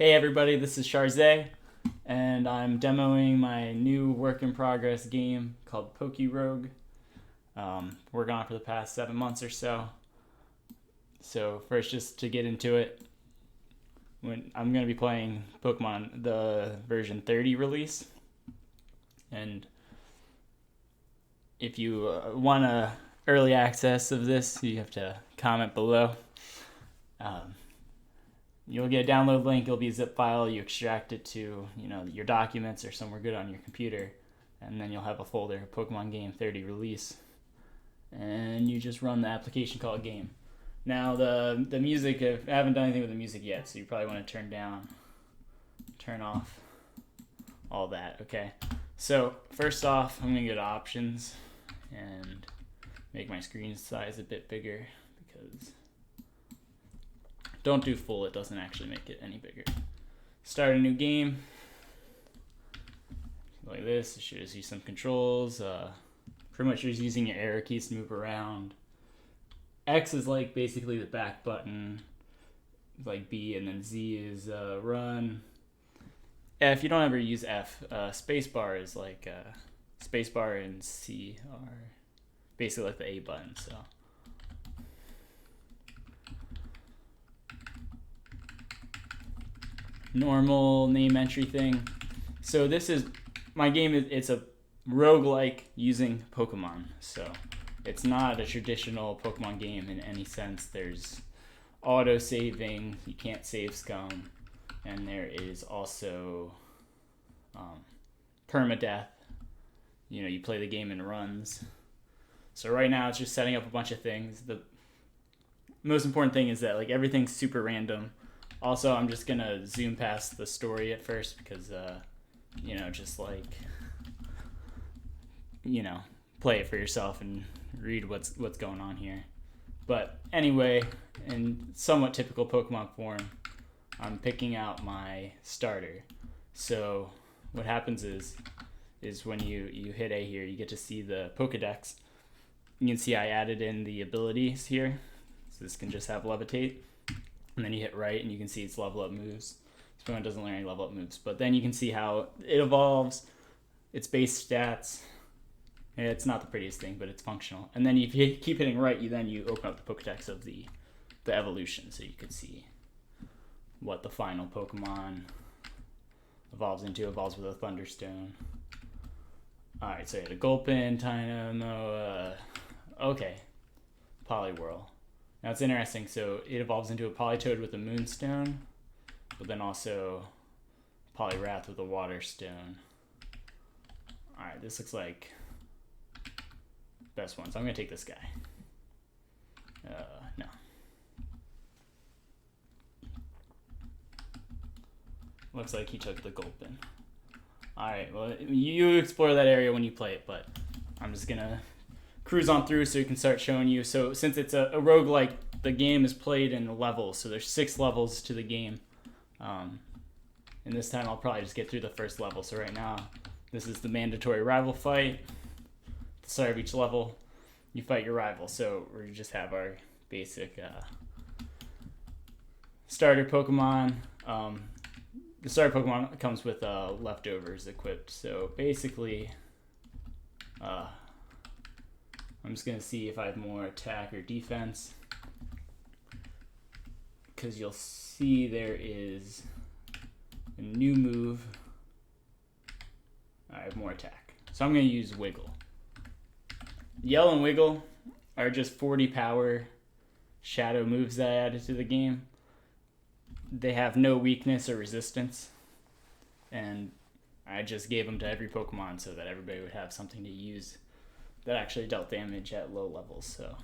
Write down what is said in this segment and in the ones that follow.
Hey everybody, this is Charze, and I'm demoing my new work in progress game called PokéRogue. Working on it for the past 7 months or so. So first, just to get into it, when I'm going to be playing Pokemon the version 30 release, and if you want early access of this, you have to comment below. You'll get a download link. It'll be a zip file. You extract it to your documents or somewhere good on your computer, and then you'll have a folder, Pokemon Game 30 release, and you just run the application called Game. Now the music, I haven't done anything with the music yet, so you probably want to turn off all that. Okay. So first off, I'm gonna go to options and make my screen size a bit bigger because don't do full, it doesn't actually make it any bigger. Start a new game. Like this, it shows you some controls. Pretty much just using your arrow keys to move around. X is like basically the back button, like B, and then Z is run. F, you don't ever use F. Spacebar is like spacebar and C are basically like the A button, so. Normal name entry thing. So this is my game. It's a roguelike using Pokemon. So it's not a traditional Pokemon game in any sense. There's auto saving. You can't save scum, and there is also permadeath. You play the game in runs. So right now it's just setting up a bunch of things. The most important thing is that like everything's super random. Also, I'm just gonna zoom past the story at first because, just like, play it for yourself and read what's going on here. But anyway, in somewhat typical Pokemon form, I'm picking out my starter. So what happens is when you hit A here, you get to see the Pokedex. You can see I added in the abilities here. So this can just have levitate. And then you hit right and you can see its level up moves. This Pokemon doesn't learn any level up moves. But then you can see how it evolves, its base stats. It's not the prettiest thing, but it's functional. And then if you keep hitting right, you open up the Pokedex of the evolution. So you can see what the final Pokemon evolves into. Evolves with a Thunderstone. Alright, so you had a Gulpin, Tynamo, okay. Poliwhirl. Now it's interesting, so it evolves into a Politoed with a Moonstone, but then also Poliwrath with a Water Stone. Alright, this looks like best one, so I'm going to take this guy. No. Looks like he took the Gulpin. Alright, well, you explore that area when you play it, but I'm just going to cruise on through so you can start showing you. So since it's a roguelike, the game is played in levels. So there's 6 levels to the game. And this time I'll probably just get through the first level. So right now, this is the mandatory rival fight. At the start of each level, you fight your rival. So we just have our basic starter Pokemon. The starter Pokemon comes with leftovers equipped. So basically, I'm just going to see if I have more attack or defense. Because you'll see there is a new move. I have more attack. So I'm going to use Wiggle. Yell and Wiggle are just 40 power shadow moves that I added to the game. They have no weakness or resistance. And I just gave them to every Pokemon so that everybody would have something to use that actually dealt damage at low levels. So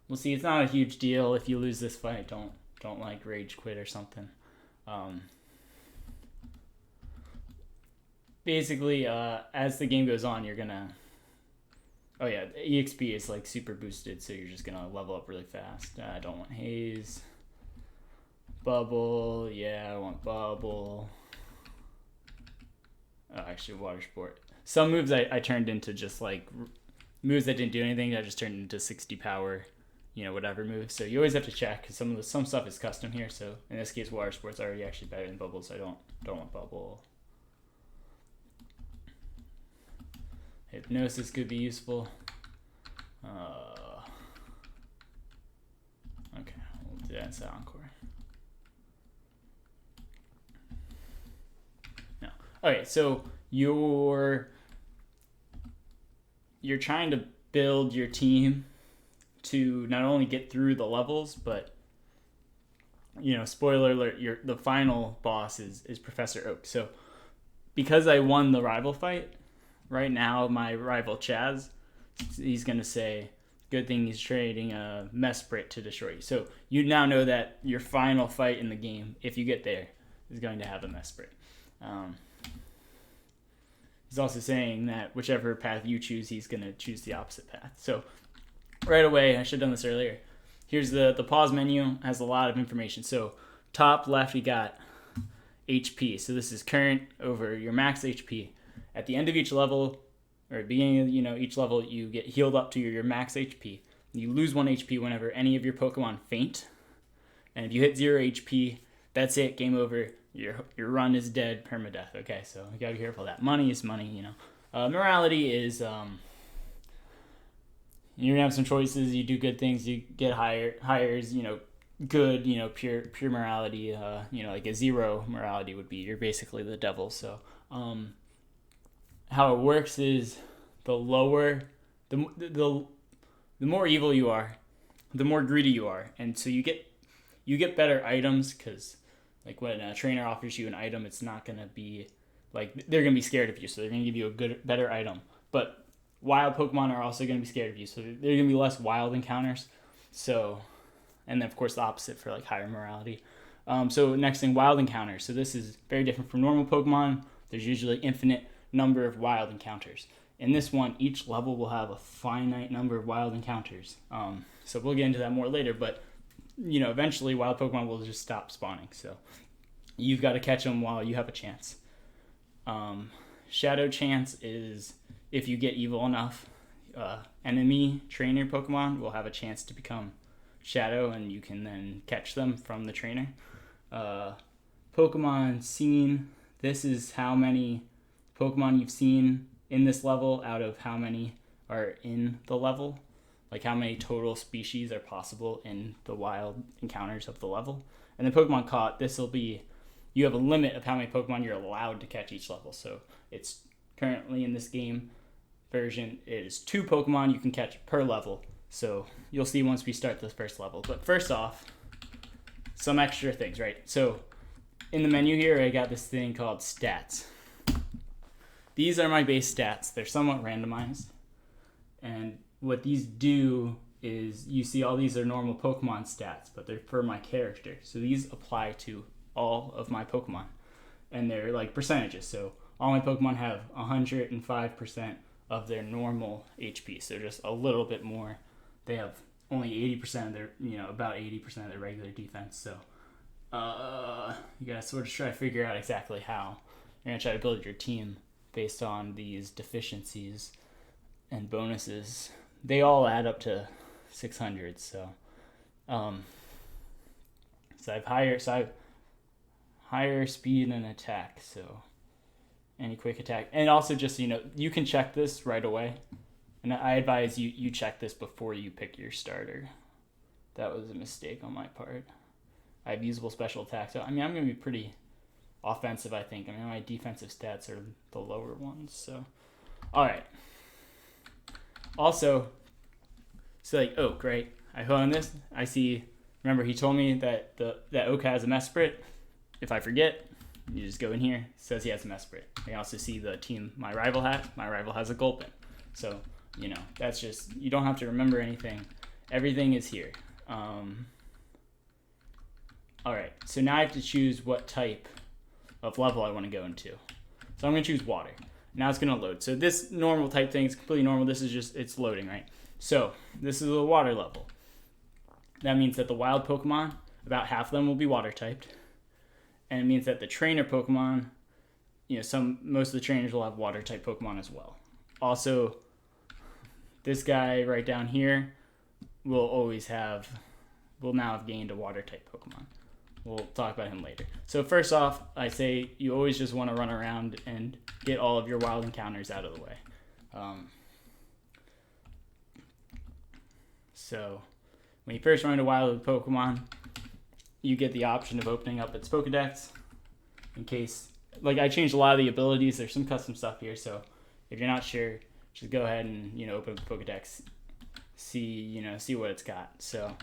we'll see. It's not a huge deal if you lose this fight. Don't like rage quit or something. Basically, as the game goes on, you're gonna. Oh yeah, EXP is like super boosted, so you're just gonna level up really fast. I don't want haze. Bubble, yeah, I want bubble. Oh, actually, water sport. Some moves I turned into just like moves that didn't do anything. I just turned into 60 power whatever moves. So you always have to check because some stuff is custom here. So in this case, water sport's already actually better than bubble, so I don't want bubble. Hypnosis could be useful. Okay, we'll do that instead of Encore. No. Okay, so you're trying to build your team to not only get through the levels, but spoiler alert, the final boss is Professor Oak. So because I won the rival fight, right now my rival Chaz, he's gonna say, good thing he's trading a Mesprit to destroy you. So you now know that your final fight in the game, if you get there, is going to have a Mesprit. He's also saying that whichever path you choose, he's going to choose the opposite path. So right away, I should have done this earlier. Here's the pause menu, has a lot of information. So top left, we got HP. So this is current over your max HP. At the end of each level, or at the beginning of each level, you get healed up to your max HP. You lose 1 HP whenever any of your Pokemon faint. And if you hit 0 HP, that's it, game over. Your run is dead, permadeath. Okay, so you gotta be careful of that. Money is money, Morality is you're gonna have some choices. You do good things, you get hires, good, pure morality. Like a 0 morality would be you're basically the devil. So how it works is the more evil you are, the more greedy you are, and so you get better items because. Like when a trainer offers you an item, it's not going to be like they're going to be scared of you. So they're going to give you a better item. But wild Pokemon are also going to be scared of you. So they're going to be less wild encounters. So, and then of course the opposite for like higher morality. So next thing, wild encounters. So this is very different from normal Pokemon. There's usually infinite number of wild encounters. In this one, each level will have a finite number of wild encounters. So we'll get into that more later, but eventually wild Pokemon will just stop spawning. So you've got to catch them while you have a chance. Shadow chance is if you get evil enough, enemy trainer Pokemon will have a chance to become Shadow, and you can then catch them from the trainer. Pokemon seen. This is how many Pokemon you've seen in this level out of how many are in the level. Like how many total species are possible in the wild encounters of the level. And then Pokemon caught, this will be, you have a limit of how many Pokemon you're allowed to catch each level. So it's currently in this game version is 2 Pokemon you can catch per level. So you'll see once we start the first level. But first off, some extra things, right? So in the menu here, I got this thing called stats. These are my base stats. They're somewhat randomized. And what these do is you see all these are normal Pokemon stats, but they're for my character. So these apply to all of my Pokemon. And they're like percentages. So all my Pokemon have 105% of their normal HP. So just a little bit more. They have only 80% of their, about 80% of their regular defense. So you gotta sort of try to figure out exactly how you're gonna try to build your team based on these deficiencies and bonuses. They all add up to 600, so I have higher speed and attack, so any quick attack. And also just, you can check this right away. And I advise you check this before you pick your starter. That was a mistake on my part. I have usable special attack, so I'm going to be pretty offensive, I think. My defensive stats are the lower ones, so. All right. Also, so like Oak, right? I go on this. I see. Remember, he told me that that Oak has a Mesprit. If I forget, you just go in here. It says he has a Mesprit. I also see the team my rival has. My rival has a Gulpin. So that's just, you don't have to remember anything. Everything is here. All right. So now I have to choose what type of level I want to go into. So I'm going to choose water. Now it's going to load. So this normal type thing is completely normal. This is just, it's loading, right? So this is a water level. That means that the wild Pokemon, about half of them will be water typed. And it means that the trainer Pokemon, most of the trainers will have water type Pokemon as well. Also, this guy right down here, will now have gained a water type Pokemon. We'll talk about him later. So first off, I say you always just want to run around and get all of your wild encounters out of the way. So when you first run into wild with Pokemon, you get the option of opening up its Pokedex. In case, like, I changed a lot of the abilities. There's some custom stuff here, so if you're not sure, just go ahead and open up the Pokedex, see what it's got. So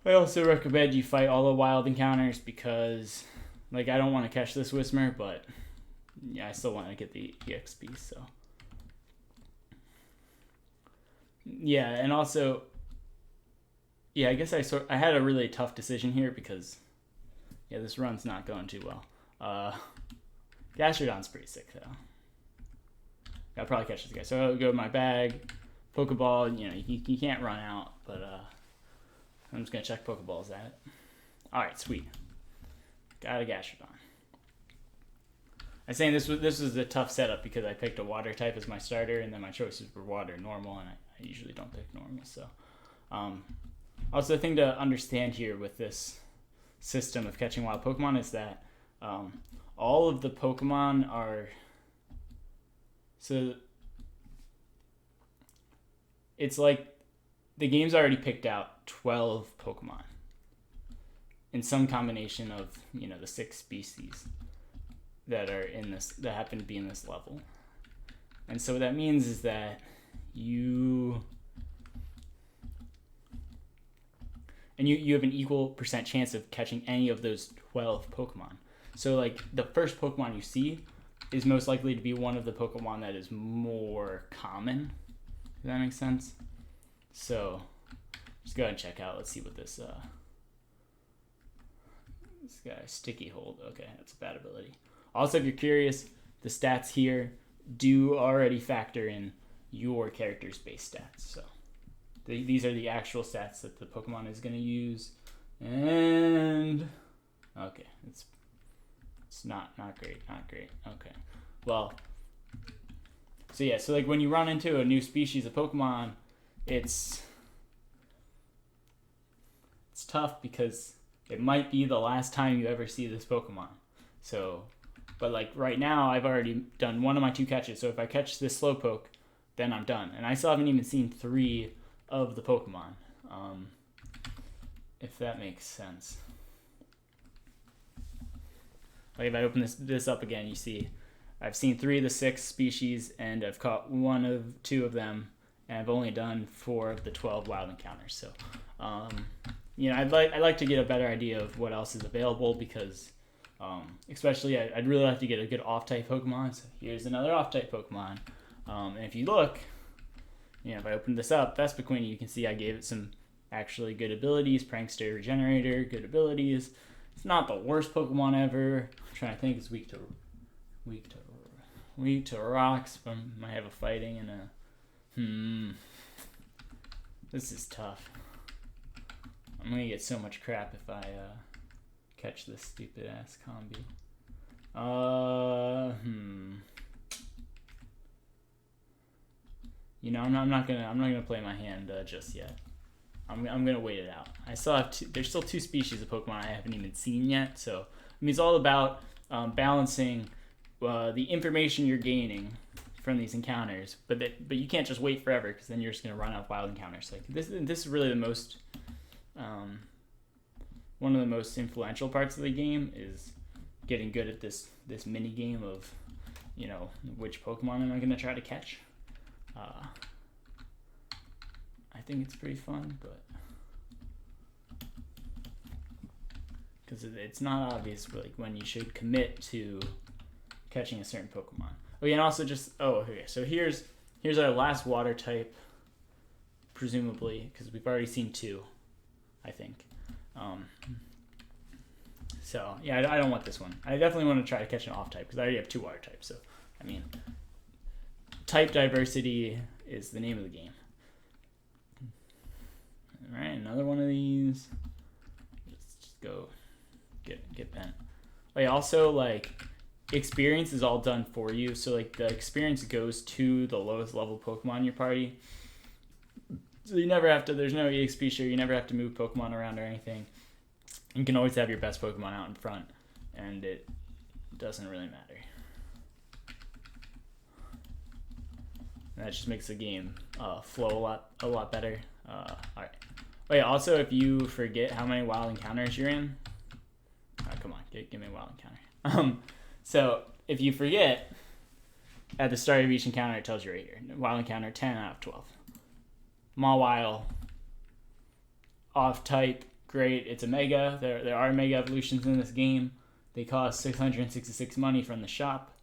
I also recommend you fight all the wild encounters because, like, I don't want to catch this Whismur, but yeah, I still want to get the EXP. So yeah, and also, yeah, I guess I had a really tough decision here because, yeah, this run's not going too well. Gastrodon's pretty sick though. I'll probably catch this guy. So I'll go to my bag, Pokeball. You can't run out, but I'm just gonna check Pokeballs at it. All right, sweet. Got a Gastrodon. I'm saying this was a tough setup because I picked a water type as my starter, and then my choices were water, normal, and I usually don't pick normal. So, also the thing to understand here with this system of catching wild Pokemon is that all of the Pokemon are it's like the game's already picked out 12 Pokemon in some combination of the 6 species that are in this, that happen to be in this level. And so what that means is that you have an equal percent chance of catching any of those 12 Pokemon. So like the first Pokemon you see is most likely to be one of the Pokemon that is more common. Does that make sense? So just go ahead and check out. Let's see what this guy, Sticky Hold. Okay, that's a bad ability. Also, if you're curious, the stats here do already factor in your character's base stats. So these are the actual stats that the Pokemon is going to use. And okay, it's not great. Okay, well, so yeah, so like when you run into a new species of Pokemon, it's tough because it might be the last time you ever see this Pokemon. So, but like right now, I've already done one of my 2 catches. So if I catch this Slowpoke, then I'm done. And I still haven't even seen 3 of the Pokemon, if that makes sense. Like if I open this up again, you see I've seen 3 of the 6 species, and I've caught 1 of 2 of them, and I've only done 4 of the 12 wild encounters. So, I'd like to get a better idea of what else is available because, especially I'd really like to get a good off-type Pokemon. So here's another off-type Pokemon, and if you look, if I open this up, Vespiquen, you can see I gave it some actually good abilities. Prankster, Regenerator, good abilities. It's not the worst Pokemon ever. I'm trying to think. It's weak to rocks, but might have a fighting and a This is tough. I'm gonna get so much crap if I catch this stupid ass combi. I'm not gonna play my hand just yet. I'm gonna wait it out. I still have there's still 2 species of Pokemon I haven't even seen yet. So it's all about balancing the information you're gaining from these encounters, but you can't just wait forever because then you're just gonna run out of wild encounters. Like this is really the most one of the most influential parts of the game is getting good at this mini game of which Pokemon am I gonna try to catch. I think it's pretty fun, but because it's not obvious like when you should commit to catching a certain Pokemon. Oh yeah, and also okay. So here's our last water type, presumably, because we've already seen 2, I think. So yeah, I don't want this one. I definitely want to try to catch an off type because I already have 2 water types. So I mean, type diversity is the name of the game. All right, another one of these. Just go get bent. Like also like experience is all done for you. So like the experience goes to the lowest level Pokemon in your party. So you never have to, there's no EXP share, you never have to move Pokemon around or anything. You can always have your best Pokemon out in front, and it doesn't really matter. And that just makes the game flow a lot better. Alright. Oh yeah, also if you forget how many wild encounters you're in, come on, give me a wild encounter. So if you forget, at the start of each encounter, it tells you right here. Wild encounter 10 out of 12. Mawile, off type, great. It's a mega. There are mega evolutions in this game. They cost 666 money from the shop.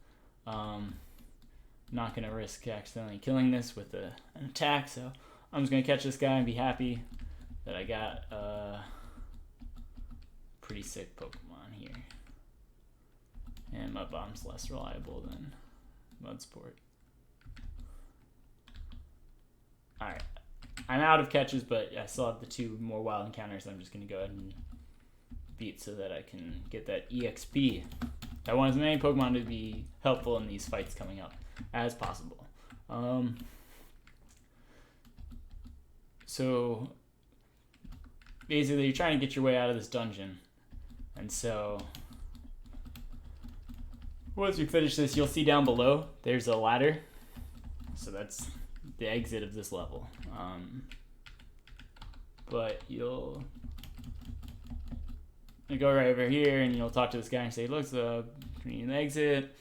Not gonna risk accidentally killing this with an attack, so I'm just gonna catch this guy and be happy that I got a pretty sick Pokemon here. And my bomb's less reliable than Mudsport. Alright. I'm out of catches, but I still have the 2 more wild encounters I'm just going to go ahead and beat so that I can get that EXP. I want as many Pokemon to be helpful in these fights coming up as possible. So basically you're trying to get your way out of this dungeon. And so once you finish this, you'll see down below there's a ladder. So that's the exit of this level. But you'll go right over here and you'll talk to this guy and say, look, we need an exit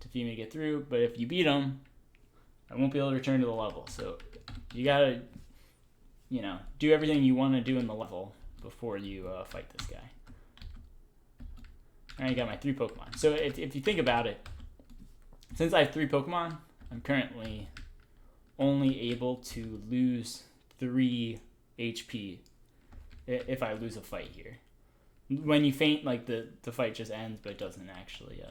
to feed me to get through. But if you beat him, I won't be able to return to the level. So you gotta, do everything you want to do in the level before you fight this guy. And I got my 3 Pokemon. So if you think about it, since I have 3 Pokemon, I'm currently only able to lose 3 HP if I lose a fight here. When you faint, like the fight just ends, but it doesn't actually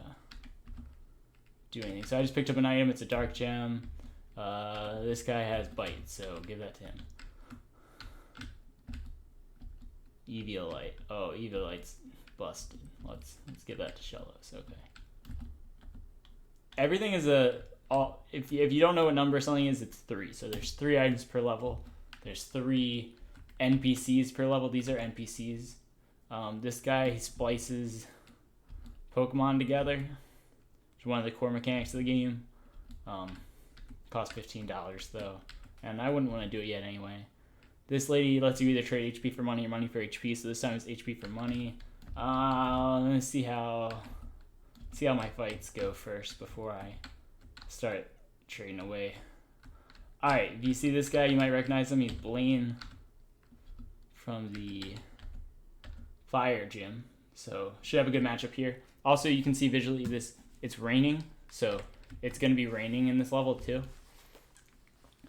do anything. So I just picked up an item. It's a Dark Gem. This guy has Bite, so give that to him. Eviolite. Oh, Eviolite's busted. Let's give that to Shellos. Okay. Everything is if you don't know what number something is, it's 3. So there's 3 items per level. There's 3 NPCs per level. These are NPCs. This guy, he splices Pokemon together. It's one of the core mechanics of the game. Costs $15 though, and I wouldn't want to do it yet anyway. This lady lets you either trade HP for money or money for HP. So this time it's HP for money. Let me see how my fights go first before I start trading away. Alright, if you see this guy, you might recognize him. He's Blaine from the Fire Gym. So should have a good matchup here. Also, you can see visually it's raining, so it's gonna be raining in this level too.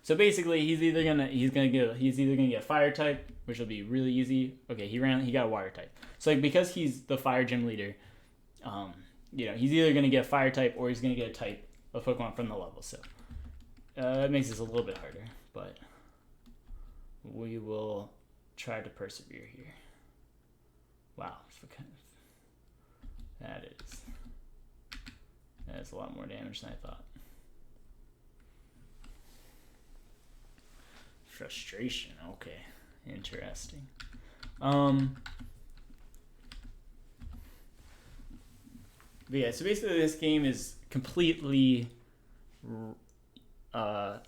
So basically, he's either gonna get a fire type, which will be really easy. Okay, he got a water type. So like, because he's the Fire Gym leader, he's either gonna get a fire type or he's gonna get a type of Pokemon from the level. So it makes this a little bit harder, but we will try to persevere here. Wow, that is a lot more damage than I thought. Frustration. Okay, interesting. But yeah, so basically this game is completely, I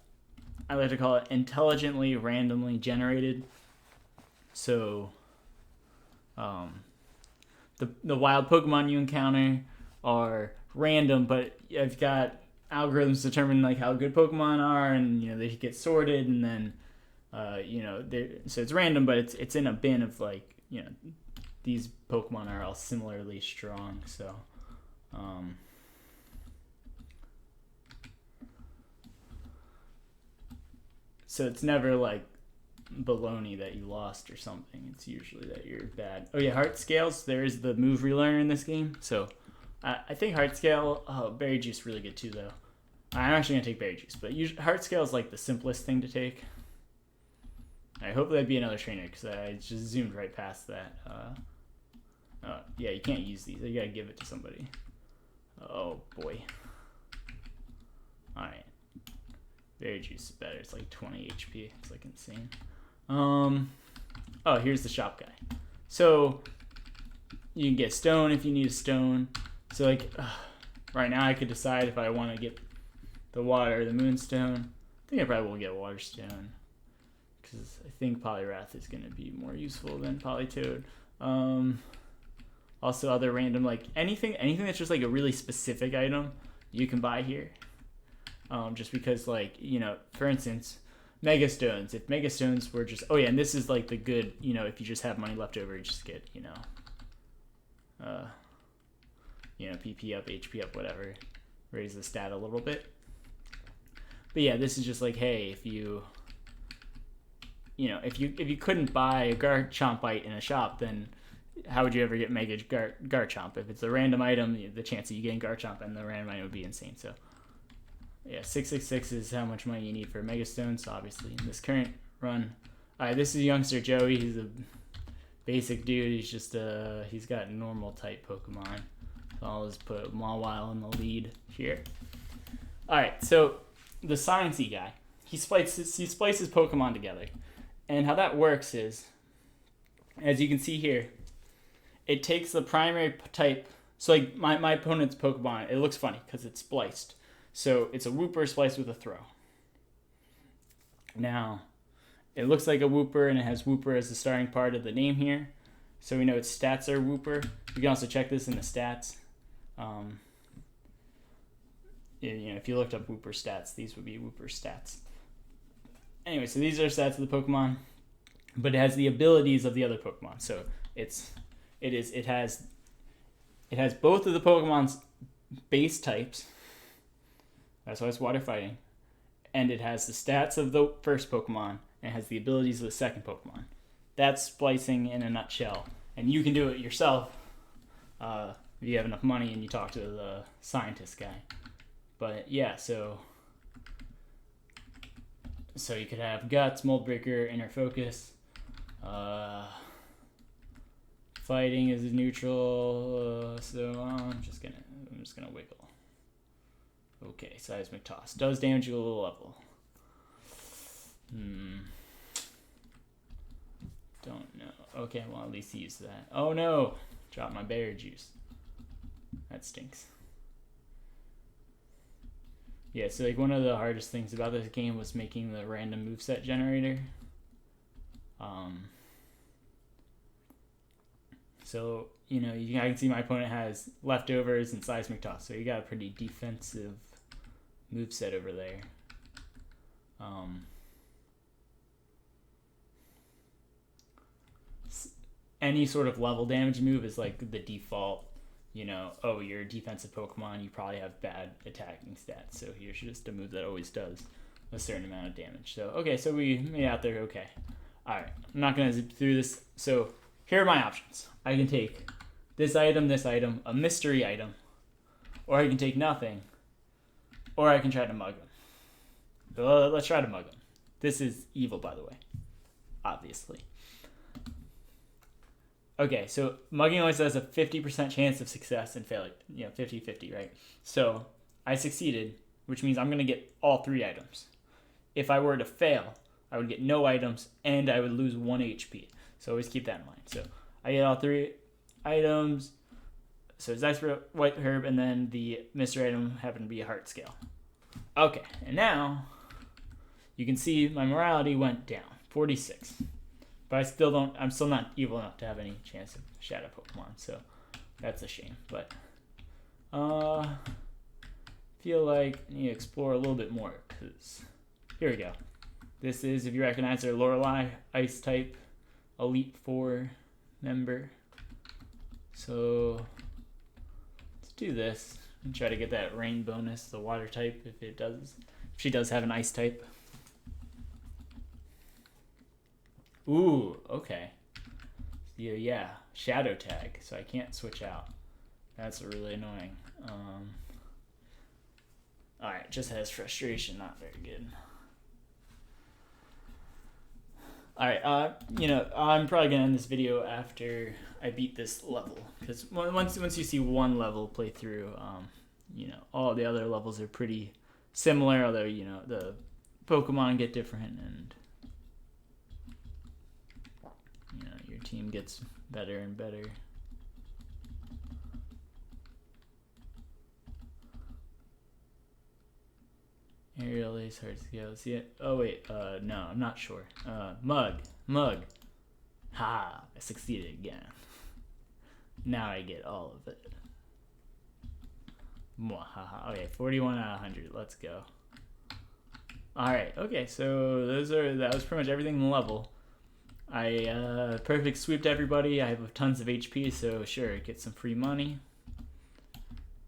like to call it intelligently, randomly generated. So, the wild Pokemon you encounter are random, but I've got algorithms to determine like how good Pokemon are, and they get sorted, and then so it's random, but it's in a bin of like these Pokemon are all similarly strong. So so it's never like baloney that you lost or something. It's usually that you're bad. Oh yeah, heart scales. There is the move relearner in this game. So I think heart scale. Oh, berry juice really good too though. I'm actually gonna take berry juice, but heart scale is like the simplest thing to take. I hope that'd be another trainer because I just zoomed right past that. Yeah, you can't use these. You gotta give it to somebody. Oh boy. All right. Berry juice is better. It's like 20 HP. It's like insane. Oh, here's the shop guy. So you can get stone if you need a stone. So like right now I could decide if I want to get the water or the moonstone. I think I probably will get water stone because I think Poliwrath is going to be more useful than Politoed. Also other random, like anything that's just like a really specific item you can buy here. Just because, like, you know, for instance, Mega Stones. If Mega Stones were just, oh yeah, and this is like the good, you know, if you just have money left over, you just get, you know, PP up, HP up, whatever, raise the stat a little bit. But yeah, this is just like, hey, if you couldn't buy a Garchompite in a shop, then how would you ever get Mega Garchomp? If it's a random item, the chance of you getting Garchomp and the random item would be insane. So yeah, 666 is how much money you need for Mega Stone. So obviously in this current run, this is youngster Joey. He's a basic dude. He's just he's got normal type Pokemon. So I'll just put Mawile in the lead here. All right, so the sciencey guy, he splices Pokemon together, and how that works is, as you can see here, it takes the primary type. So like my opponent's Pokemon, it looks funny because it's spliced. So it's a Wooper spliced with a Throw. Now, it looks like a Wooper, and it has Wooper as the starting part of the name here. So we know its stats are Wooper. You can also check this in the stats. If you looked up Wooper stats, these would be Wooper stats. Anyway, so these are stats of the Pokemon, but it has the abilities of the other Pokemon. So it has both of the Pokemon's base types. That's why it's water fighting. And it has the stats of the first Pokemon, and it has the abilities of the second Pokemon. That's splicing in a nutshell. And you can do it yourself if you have enough money and you talk to the scientist guy. But yeah, so you could have Guts, Mold Breaker, Inner Focus. Fighting is neutral, so I'm just gonna wiggle. Okay, Seismic Toss does damage you a little level. Don't know. Okay, well at least he used that. Oh no! Dropped my berry juice. That stinks. Yeah, so like one of the hardest things about this game was making the random moveset generator. So, you know, I can see my opponent has leftovers and Seismic Toss, so you got a pretty defensive moveset over there. Any sort of level damage move is like the default, you know, oh, you're a defensive Pokemon, you probably have bad attacking stats, so here's just a move that always does a certain amount of damage. So, okay, so we made out there okay. Alright, I'm not going to zip through this. So, here are my options. I can take this item, a mystery item, or I can take nothing, or I can try to mug him. So let's try to mug him. This is evil, by the way, obviously. Okay, so mugging always has a 50% chance of success and failure. 50-50, right? So I succeeded, which means I'm going to get all 3 items. If I were to fail, I would get no items, and I would lose 1 HP. So always keep that in mind. So I get all 3 items. So it's Ice White Herb, and then the mystery item happened to be a Heart Scale. Okay, and now you can see my morality went down, 46. But I'm still not evil enough to have any chance of Shadow Pokemon, so that's a shame. But feel like I need to explore a little bit more, because here we go. This is, if you recognize her, Lorelei, Ice type, Elite 4 member. So let's do this and try to get that rain bonus, the water type, if she does have an ice type. Ooh, okay. Yeah, shadow tag, so I can't switch out. That's really annoying. Alright, just has frustration, not very good. Alright, I'm probably gonna end this video after I beat this level, because once you see one level play through, all the other levels are pretty similar, although, the Pokemon get different, and you know, your team gets better and better. Aerial Ace, hard to go. See it? Oh wait, no, I'm not sure. Mug. Ha! I succeeded again. Now I get all of it. Mwahaha. Okay, 41 out of 100. Let's go. Alright, okay, so that was pretty much everything in the level. I perfect sweeped everybody. I have tons of HP, so sure, get some free money.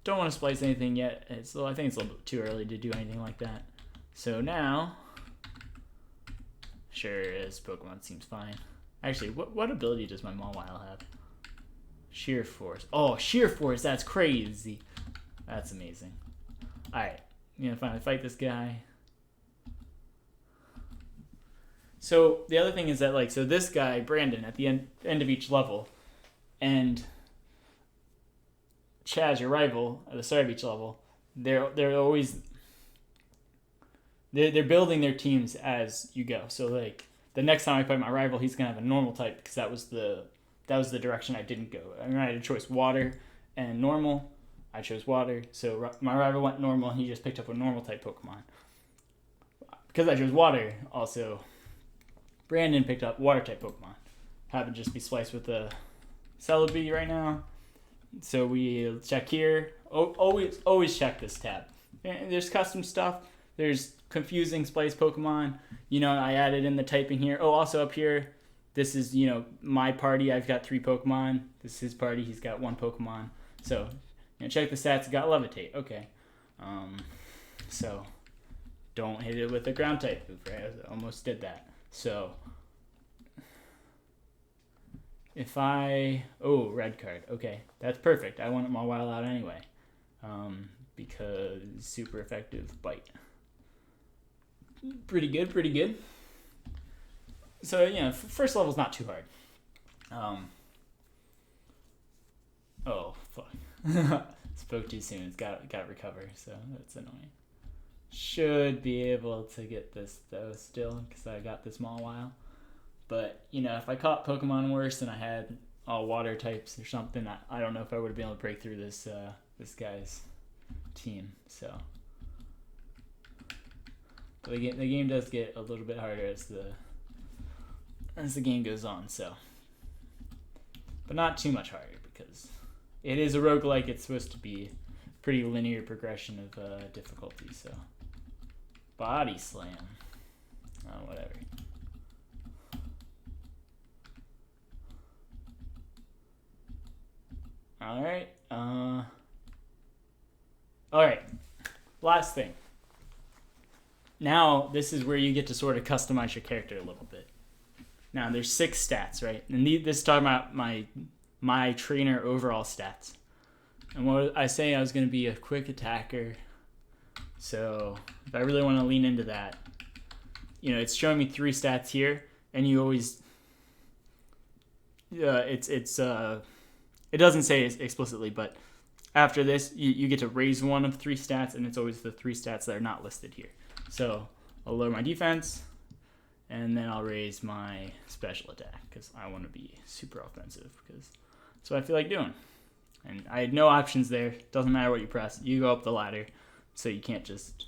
Don't want to splice anything yet. I think it's a little bit too early to do anything like that. So now, sure, this Pokemon seems fine. Actually, what ability does my Mawile have? Sheer Force. Oh, Sheer Force, that's crazy. That's amazing. Alright, I'm gonna finally fight this guy. So the other thing is that, like, so this guy, Brandon, at the end of each level, and Chaz, your rival, at the start of each level, they're building their teams as you go. So like the next time I fight my rival, he's gonna have a normal type because that was the direction I didn't go. I mean, I had a choice, water and normal. I chose water, so my rival went normal, and he just picked up a normal type Pokemon. Because I chose water, also, Brandon picked up water type Pokemon. Happened to just be spliced with the Celebi right now. So we check here. Always check this tab. There's custom stuff. There's confusing splice Pokemon. You know, I added in the typing here. Oh, also up here, this is, you know, my party. I've got 3 Pokemon. This is his party. He's got 1 Pokemon. So, you know, check the stats. Got Levitate. Okay. So, don't hit it with a ground type move, right? I almost did that. So, if oh, red card. Okay, that's perfect. I want my Mawile out anyway. Because super effective bite. Pretty good. So, you know, first level's not too hard. Oh, fuck. Spoke too soon. It's got to recover, so that's annoying. Should be able to get this, though, still, because I got this Mawile. But, you know, if I caught Pokemon worse and I had all water types or something, I don't know if I would have been able to break through this guy's team. So, but the game does get a little bit harder as the game goes on. So, but not too much harder because it is a roguelike. It's supposed to be pretty linear progression of difficulty. So, Body Slam. Oh, whatever. Alright, alright, last thing. Now, this is where you get to sort of customize your character a little bit. Now, there's 6 stats, right? And this is talking about my trainer overall stats. And what I say, I was going to be a quick attacker. So, if I really want to lean into that, you know, it's showing me 3 stats here, and you always, it doesn't say it explicitly, but after this, you get to raise one of 3 stats, and it's always the 3 stats that are not listed here. So I'll lower my defense, and then I'll raise my special attack, because I want to be super offensive, because that's what I feel like doing. And I had no options there. Doesn't matter what you press. You go up the ladder, so you can't just...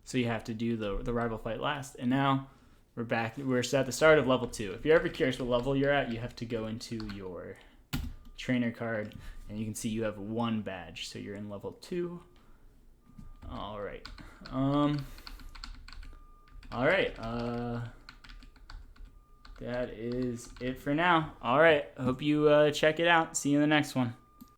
So you have to do the rival fight last. And now we're back. We're at the start of level 2. If you're ever curious what level you're at, you have to go into your trainer card, and you can see you have 1 badge, so you're in level 2. All right. That is it for now. All right, hope you check it out. See you in the next one.